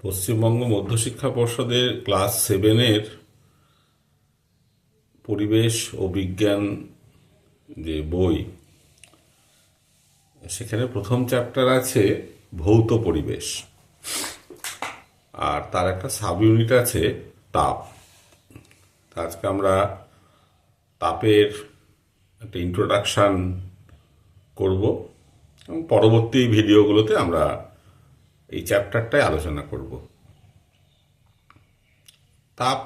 পশ্চিমবঙ্গ মধ্যশিক্ষা পর্ষদের ক্লাস 7-এর পরিবেশ ও বিজ্ঞান যে বই, সেখানে প্রথম চ্যাপ্টার আছে ভৌত পরিবেশ, আর তার একটা সাব ইউনিট আছে তাপ। আজকে আমরা তাপের একটা ইন্ট্রোডাকশান করব এবং পরবর্তী ভিডিওগুলোতে আমরা এই চ্যাপ্টারটাই আলোচনা করব। তাপ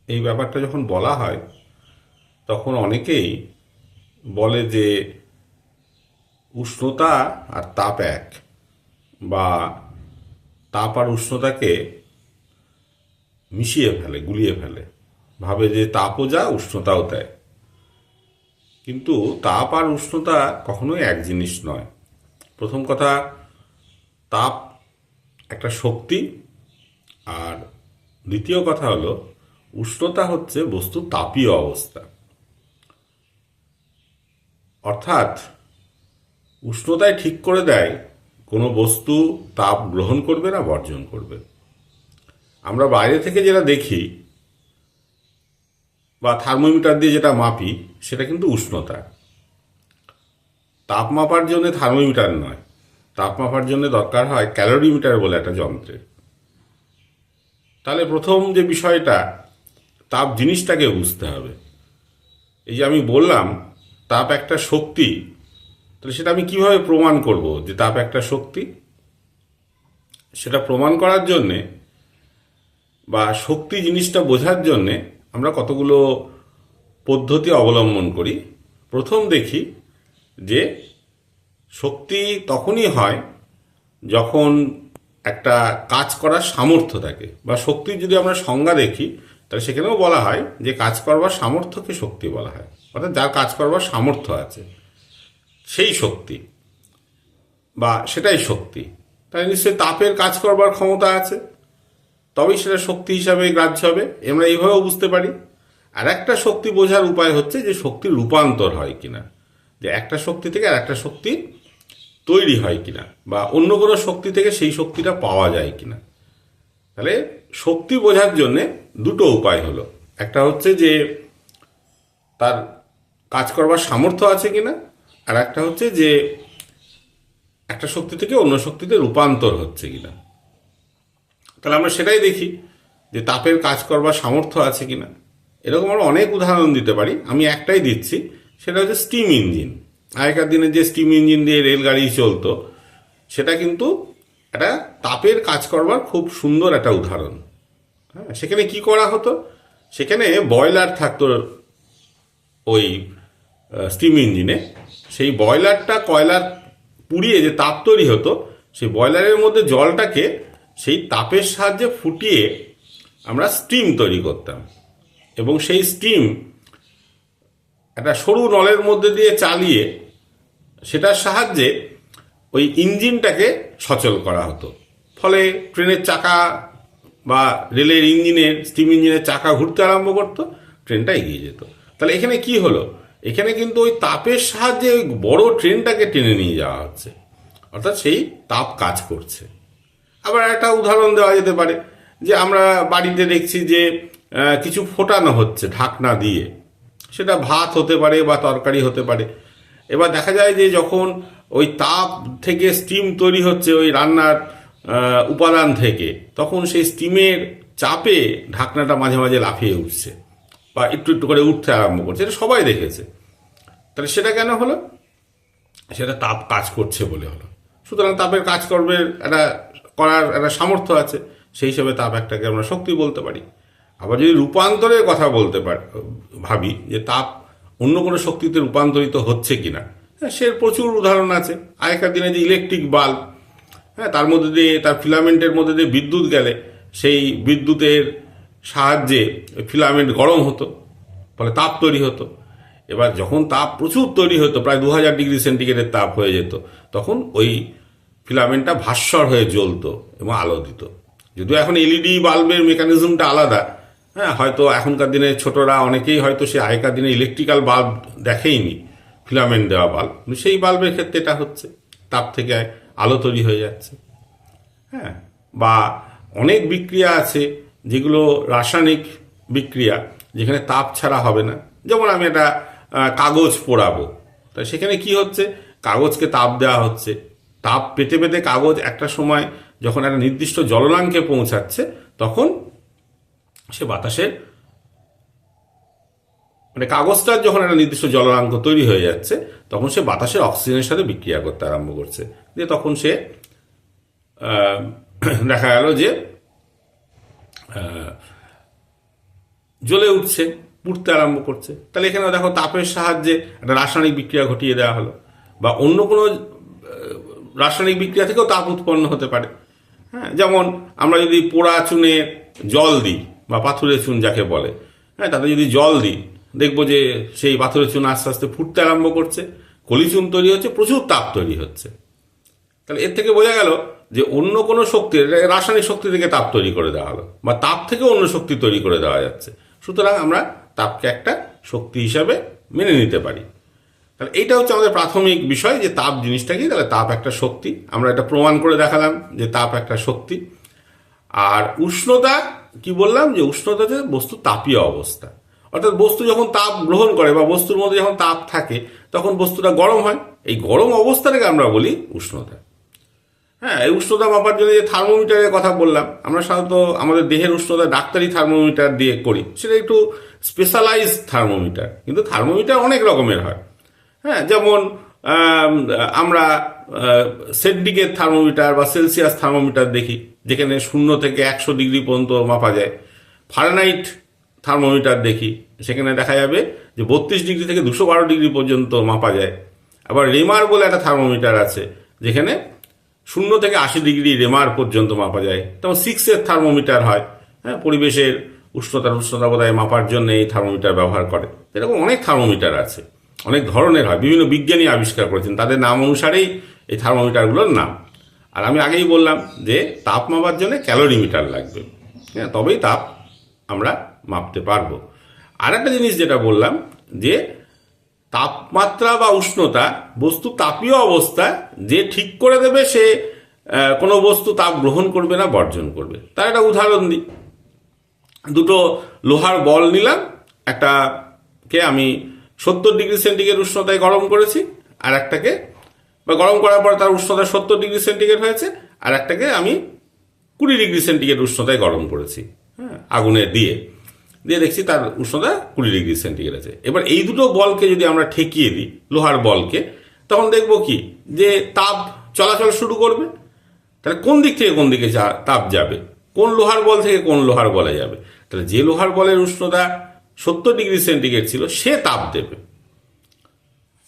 এই ব্যাপারটা যখন বলা হয় তখন অনেকেই বলে যে উষ্ণতা আর তাপ এক, বা তাপ আর উষ্ণতাকে মিশিয়ে ফেলে, গুলিয়ে ফেলে, ভাবে যে তাপও যা উষ্ণতাও তাই। কিন্তু তাপ আর উষ্ণতা কখনোই এক জিনিস নয়। প্রথম কথা, তাপ একটা শক্তি, আর দ্বিতীয় কথা হলো উষ্ণতা হচ্ছে বস্তু তাপীয় অবস্থা। অর্থাৎ উষ্ণতায় ঠিক করে দেয় কোনো বস্তু তাপ গ্রহণ করবে না বর্জন করবে। আমরা বাইরে থেকে যেটা দেখি বা থার্মোমিটার দিয়ে যেটা মাপি সেটা কিন্তু উষ্ণতা। তাপ মাপার জন্য থার্মোমিটার নয়, তাপ মাপার জন্য দরকার হয় ক্যালোরিমিটার বলে একটা যন্ত্রের। তাহলে প্রথম যে বিষয়টা, তাপ জিনিসটাকে বুঝতে হবে। এই যে আমি বললাম তাপ একটা শক্তি, তাহলে সেটা আমি কিভাবে প্রমাণ করব যে তাপ একটা শক্তি? সেটা প্রমাণ করার জন্যে বা শক্তি জিনিসটা বোঝার জন্যে আমরা কতগুলো পদ্ধতি অবলম্বন করি। প্রথম দেখি যে শক্তি তখনই হয় যখন একটা কাজ করার সামর্থ্য থাকে, বা শক্তির যদি আমরা সংজ্ঞা দেখি তাহলে সেখানেও বলা হয় যে কাজ করবার সামর্থ্যকে শক্তি বলা হয়। অর্থাৎ যার কাজ করবার সামর্থ্য আছে সেই শক্তি, বা সেটাই শক্তি। তাই নিশ্চয়ই তাপের কাজ করবার ক্ষমতা আছে, তবেই সেটা শক্তি হিসাবে গ্রাহ্য হবে। আমরা এইভাবেও বুঝতে পারি। আর একটা শক্তি বোঝার উপায় হচ্ছে যে শক্তির রূপান্তর হয় কিনা, যে একটা শক্তি থেকে আর একটা শক্তি তৈরি হয় কিনা, বা অন্য কোনো শক্তি থেকে সেই শক্তিটা পাওয়া যায় কিনা। তাহলে শক্তি বোঝার জন্যে দুটো উপায় হলো, একটা হচ্ছে যে তার কাজ করবার সামর্থ্য আছে কিনা, আর একটা হচ্ছে যে একটা শক্তি থেকে অন্য শক্তিতে রূপান্তর হচ্ছে কিনা। তাহলে আমরা সেটাই দেখি যে তাপের কাজ করবার সামর্থ্য আছে কিনা। এরকম আমরা অনেক উদাহরণ দিতে পারি, আমি একটাই দিচ্ছি, সেটা হচ্ছে স্টিম ইঞ্জিন। আগেকার দিনে যে স্টিম ইঞ্জিন দিয়ে রেলগাড়ি চলতো, সেটা কিন্তু একটা তাপের কাজ করবার খুব সুন্দর একটা উদাহরণ। হ্যাঁ, সেখানে কি করা হতো, সেখানে বয়লার থাকতো ওই স্টিম ইঞ্জিনে। সেই বয়লারটা কয়লার পুড়িয়ে যে তাপ তৈরি হতো, সেই বয়লারের মধ্যে জলটাকে সেই তাপের সাহায্যে ফুটিয়ে আমরা স্টিম তৈরি করতাম, এবং সেই স্টিম একটা সরু নলের মধ্যে দিয়ে চালিয়ে সেটার সাহায্যে ওই ইঞ্জিনটাকে সচল করা হতো। ফলে ট্রেনের চাকা বা রেলের ইঞ্জিনের, স্টিম ইঞ্জিনের চাকা ঘুরতে আরম্ভ করতো, ট্রেনটা এগিয়ে যেত। তাহলে এখানে কি হলো, এখানে কিন্তু ওই তাপের সাহায্যে ওই বড় ট্রেনটাকে টেনে নিয়ে যাওয়া হচ্ছে, অর্থাৎ সেই তাপ কাজ করছে। আবার একটা উদাহরণ দেওয়া যেতে পারে যে আমরা বাড়িতে দেখছি যে কিছু ফোটানো হচ্ছে ঢাকনা দিয়ে, সেটা ভাত হতে পারে বা তরকারি হতে পারে। এবার দেখা যায় যে যখন ওই তাপ থেকে স্টিম তৈরি হচ্ছে ওই রান্নার উপাদান থেকে, তখন সেই স্টিমের চাপে ঢাকনাটা মাঝে মাঝে লাফিয়ে উঠছে বা একটু একটু করে উঠতে আরম্ভ করছে। এটা সবাই দেখেছে। তাহলে সেটা কেন হলো? সেটা তাপ কাজ করছে বলে হলো। সুতরাং তাপের কাজ করবে করার একটা সামর্থ্য আছে, সেই হিসেবে তাপ একটাকে আমরা শক্তি বলতে পারি। আবার যদি রূপান্তরের কথা বলতে ভাবি যে তাপ অন্য কোনো শক্তিতে রূপান্তরিত হচ্ছে কিনা, হ্যাঁ, সে প্রচুর উদাহরণ আছে। আগেকার দিনে যে ইলেকট্রিক বাল্ব, হ্যাঁ, তার মধ্যে দিয়ে, তার ফিলামেন্টের মধ্যে দিয়ে বিদ্যুৎ গেলে সেই বিদ্যুতের সাহায্যে ফিলামেন্ট গরম হতো, ফলে তাপ তৈরি হতো। এবার যখন তাপ প্রচুর তৈরি হতো, প্রায় 2000 ডিগ্রি সেন্টিগ্রেডের তাপ হয়ে যেত, তখন ওই ফিলামেন্টটা ভাস্বর হয়ে জ্বলতো এবং আলো দিত। যদিও এখন এলইডি বাল্বের মেকানিজমটা আলাদা, হ্যাঁ, হয়তো এখনকার দিনে ছোটরা অনেকেই হয়তো সে আগেকার দিনে ইলেকট্রিক্যাল বাল্ব দেখেইনি, ফিলামেন্ট দেওয়া বাল্ব, সেই বাল্বের ক্ষেত্রে এটা হচ্ছে, তাপ থেকে আলো তৈরি হয়ে যাচ্ছে। হ্যাঁ, বা অনেক বিক্রিয়া আছে যেগুলো রাসায়নিক বিক্রিয়া, যেখানে তাপ ছাড়া হবে না। যেমন আমি একটা কাগজ পোড়াবো, তা সেখানে কি হচ্ছে, কাগজকে তাপ দেওয়া হচ্ছে, তাপ পেতে পেতে কাগজ একটা সময় যখন একটা নির্দিষ্ট জ্বলনাঙ্কে পৌঁছাচ্ছে, তখন সে বাতাসের মানে কাগজটার যখন একটা নির্দিষ্ট জ্বলনাঙ্ক তৈরি হয়ে যাচ্ছে, তখন সে বাতাসের অক্সিজেনের সাথে বিক্রিয়া করতে আরম্ভ করছে, দিয়ে তখন সে দেখা গেল যে জ্বলে উঠছে, পুড়তে আরম্ভ করছে। তাহলে এখানে দেখো তাপের সাহায্যে একটা রাসায়নিক বিক্রিয়া ঘটিয়ে দেওয়া হলো, বা অন্য কোনো রাসায়নিক বিক্রিয়া থেকেও তাপ উৎপন্ন হতে পারে। হ্যাঁ, যেমন আমরা যদি পোড়া চুনে জল দিই, বা পাথুরে চুন যাকে বলে, হ্যাঁ, তাতে যদি জল দিই, দেখবো যে সেই পাথুরে চুন আস্তে আস্তে ফুটতে আরম্ভ করছে, কলিচুন তৈরি হচ্ছে, প্রচুর তাপ তৈরি হচ্ছে। তাহলে এর থেকে বোঝা গেল যে অন্য কোনো শক্তি, রাসায়নিক শক্তি থেকে তাপ তৈরি করে দেওয়া হলো, বা তাপ থেকে অন্য শক্তি তৈরি করে দেওয়া যাচ্ছে। সুতরাং আমরা তাপকে একটা শক্তি হিসাবে মেনে নিতে পারি। তাহলে এইটা হচ্ছে আমাদের প্রাথমিক বিষয়, যে তাপ জিনিসটা কি। তাহলে তাপ একটা শক্তি, আমরা এটা প্রমাণ করে দেখালাম যে তাপ একটা শক্তি। আর উষ্ণতা কি বললাম, যে উষ্ণতাতে বস্তু তাপীয় অবস্থা, অর্থাৎ বস্তু যখন তাপ গ্রহণ করে বা বস্তুর মধ্যে যখন তাপ থাকে, তখন বস্তুটা গরম হয়। এই গরম অবস্থাটাকে আমরা বলি উষ্ণতা। হ্যাঁ, এই উষ্ণতা মাপার জন্য যে থার্মোমিটারের কথা বললাম, আমরা সাধারণত আমাদের দেহের উষ্ণতা ডাক্তারি থার্মোমিটার দিয়ে করি, সেটা একটু স্পেশালাইজ থার্মোমিটার। কিন্তু থার্মোমিটার অনেক রকমের হয়। হ্যাঁ, যেমন আমরা সেন্টিগ্রেড থার্মোমিটার বা সেলসিয়াস থার্মোমিটার দেখি, যেখানে 0 থেকে 100 ডিগ্রি পর্যন্ত মাপা যায়। ফারেনহাইট থার্মোমিটার দেখি, সেখানে দেখা যাবে যে 32 ডিগ্রি থেকে 212 ডিগ্রি পর্যন্ত মাপা যায়। আবার রেমার বলে একটা থার্মোমিটার আছে, যেখানে 0 থেকে 80 ডিগ্রি রেমার পর্যন্ত মাপা যায়। তেমন 6 থার্মোমিটার হয়, হ্যাঁ, পরিবেশের উষ্ণতা বোধহয় মাপার জন্য এই থার্মোমিটার ব্যবহার করে। এরকম অনেক থার্মোমিটার আছে, অনেক ধরনের হয়, বিভিন্ন বিজ্ঞানী আবিষ্কার করেছেন, তাদের নাম অনুসারেই এই থার্মোমিটারগুলোর নাম। আর আমি আগেই বললাম যে তাপ মাপার জন্য ক্যালোরিমিটার লাগবে, হ্যাঁ, তবেই তাপ আমরা মাপতে পারবো। আর একটা জিনিস যেটা বললাম, যে তাপমাত্রা বা উষ্ণতা বস্তু তাপীয় অবস্থা যে ঠিক করে দেবে, সে কোনো বস্তু তাপ গ্রহণ করবে না, বর্জন করবে। তার একটা উদাহরণ দিই। দুটো লোহার বল নিলাম, একটাকে আমি 70 ডিগ্রি সেন্টিগ্রেড উষ্ণতায় গরম করেছি, আর একটাকে, বা গরম করার পর তার উষ্ণতা 70 ডিগ্রি সেন্টিগ্রেড হয়েছে, আর একটাকে আমি 20 ডিগ্রি সেন্টিগ্রেড উষ্ণতায় গরম করেছি, হ্যাঁ, আগুনে দিয়ে দেখছি তার উষ্ণতা 20 ডিগ্রি সেন্টিগ্রেড আছে। এবার এই দুটো বলকে যদি আমরা ঠেকিয়ে দিই, লোহার বলকে, তখন দেখব কি, যে তাপ চলাচল শুরু করবে। তাহলে কোন দিক থেকে কোন দিকে তাপ যাবে, কোন লোহার বল থেকে কোন লোহার বলে যাবে? তাহলে যে লোহার বলের উষ্ণতা 70 ডিগ্রি সেন্টিগ্রেড ছিল, সে তাপ দেবে।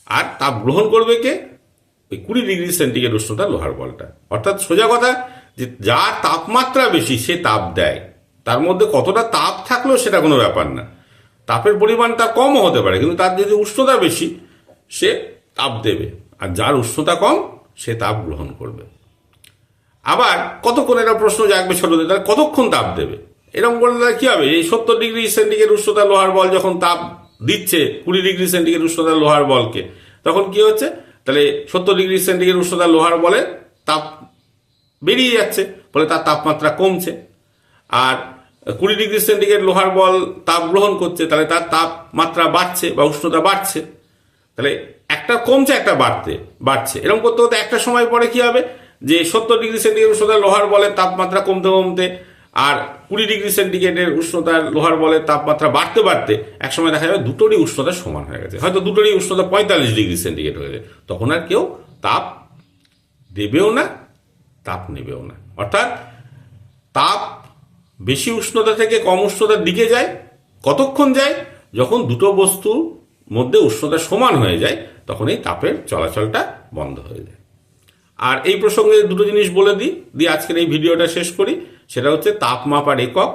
আর তাপ গ্রহণ করবে কে? ওই 20 ডিগ্রি সেন্টিগ্রেড উষ্ণতা লোহার বলটা। অর্থাৎ সোজা কথা, যে যার তাপমাত্রা বেশি সে তাপ দেয়। তার মধ্যে কতটা তাপ থাকলো সেটা কোনো ব্যাপার না, তাপের পরিমাণ তার কমও হতে পারে, কিন্তু তার যদি উষ্ণতা বেশি, সে তাপ দেবে। আর যার উষ্ণতা কম, সে তাপ গ্রহণ করবে। আবার কতক্ষণ, এটা প্রশ্ন জাগবে ছোটদের, তাহলে কতক্ষণ তাপ দেবে? এরকম করলে কি হবে? এই 70 ডিগ্রি সেন্টিগ্রেড উষ্ণতা লোহার বল যখন তাপ দিচ্ছে 20 ডিগ্রি সেন্টিগ্রেড উষ্ণতা লোহার বলকে, তখন কি হচ্ছে? তাহলে 70 ডিগ্রি সেন্টিগ্রেড উষ্ণতা লোহার বলে তাপ বেরিয়ে যাচ্ছে, ফলে তার তাপমাত্রা কমছে। আর 20 ডিগ্রি সেন্টিগ্রেড লোহার বল তাপ গ্রহণ করছে, তাহলে তার তাপমাত্রা বাড়ছে বা উষ্ণতা বাড়ছে। তাহলে একটা কমছে, একটা বাড়ছে। এরকম করতে করতে একটা সময় পরে কি হবে, যে 70 ডিগ্রি সেন্টিগ্রেড উষ্ণতার লোহার বলের তাপমাত্রা কমতে কমতে, আর 20 ডিগ্রি সেন্টিগ্রেডের উষ্ণতার লোহার বলের তাপমাত্রা বাড়তে বাড়তে এক সময় দেখা যাবে দুটোরই উষ্ণতা সমান হয়ে গেছে। হয়তো দুটোরই উষ্ণতা 45 ডিগ্রি সেন্টিগ্রেড হয়ে গেছে। তখন আর কেউ তাপ দেবেও না, তাপ নেবেও না। অর্থাৎ তাপ বেশি উষ্ণতা থেকে কম উষ্ণতার দিকে যায়। কতক্ষণ যায়? যখন দুটো বস্তুর মধ্যে উষ্ণতা সমান হয়ে যায়, তখন এই তাপের চলাচলটা বন্ধ হয়ে যায়। আর এই প্রসঙ্গে দুটো জিনিস বলে দিই আজকের এই ভিডিওটা শেষ করি। সেটা হচ্ছে তাপ মাপার একক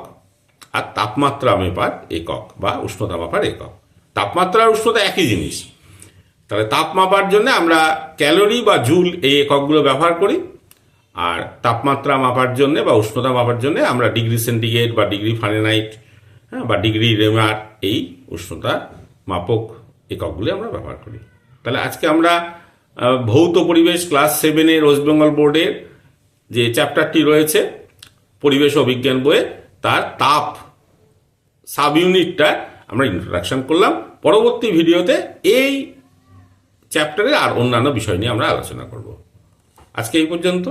আর তাপমাত্রা মাপার একক বা উষ্ণতা মাপার একক। তাপমাত্রা আর উষ্ণতা একই জিনিস। তাহলে তাপ মাপার জন্য আমরা ক্যালোরি বা জুল এই এককগুলো ব্যবহার করি, আর তাপমাত্রা মাপার জন্য বা উষ্ণতা মাপার জন্য আমরা ডিগ্রি সেন্টিগ্রেড বা ডিগ্রি ফারেনহাইট, হ্যাঁ, বা ডিগ্রি রেমার, এই উষ্ণতা মাপক এককগুলি আমরা ব্যবহার করি। তাহলে আজকে আমরা ভৌত পরিবেশ ক্লাস 7 ওয়েস্ট বেঙ্গল বোর্ডের যে চ্যাপ্টারটি রয়েছে পরিবেশ ও বিজ্ঞান বইয়ে তার তাপ সাব ইউনিটটা আমরা ইন্ট্রোডাকশন করলাম। পরবর্তী ভিডিওতে এই চ্যাপ্টারে আর অন্যান্য বিষয় নিয়ে আমরা আলোচনা করব। আজকে এই পর্যন্ত।